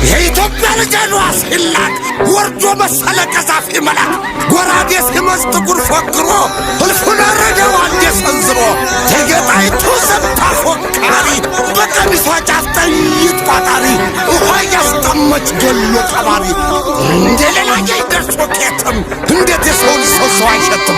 የኢትዮጵያ ልጅ ዋሲላክ ወርዶ መሰለ ቀዛፊ መላክ ጎራዴ ሲመዝ ጥቁር ፎክሮ እልፉን ረደው አንዴ ሰንዝሮ የጌጣይቱ ዘብታ ፎካሪ በቀሚሷ ጫፍ ጠይት ቋጣሪ ውሃ ያስጠመች ገሎ ቀባሪ እንደ ሌላ ደርሶ ኬትም እንዴት የሰውን ሰው አይሸትም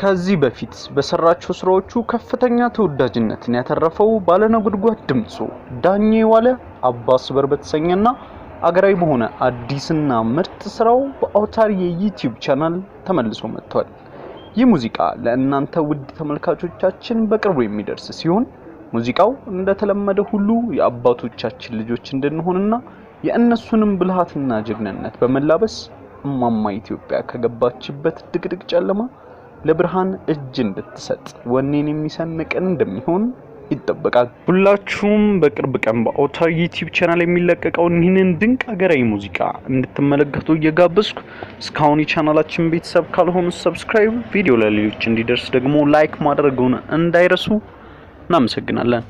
ከዚህ በፊት በሰራቸው ስራዎቹ ከፍተኛ ተወዳጅነትን ያተረፈው ባለነጉድጓድ ድምጹ ዳኜ ዋለ አባስ በር በተሰኘና አገራዊ በሆነ አዲስና ምርጥ ስራው በአውታር የዩቲዩብ ቻናል ተመልሶ መጥቷል። ይህ ሙዚቃ ለእናንተ ውድ ተመልካቾቻችን በቅርቡ የሚደርስ ሲሆን ሙዚቃው እንደተለመደ ሁሉ የአባቶቻችን ልጆች እንድንሆንና የእነሱንም ብልሃትና ጀግንነት በመላበስ እማማ ኢትዮጵያ ከገባችበት ድቅድቅ ጨለማ ለብርሃን እጅ እንድትሰጥ ወኔን የሚሰንቅ እንደሚሆን ይጠበቃል። ሁላችሁም በቅርብ ቀን በአውታር ዩቲዩብ ቻናል የሚለቀቀውን ይህንን ድንቅ ሀገራዊ ሙዚቃ እንድትመለከቱ እየጋበዝኩ እስካሁን የቻናላችን ቤተሰብ ካልሆኑ ሰብስክራይብ፣ ቪዲዮ ለሌሎች እንዲደርስ ደግሞ ላይክ ማድረጉን እንዳይረሱ። እናመሰግናለን።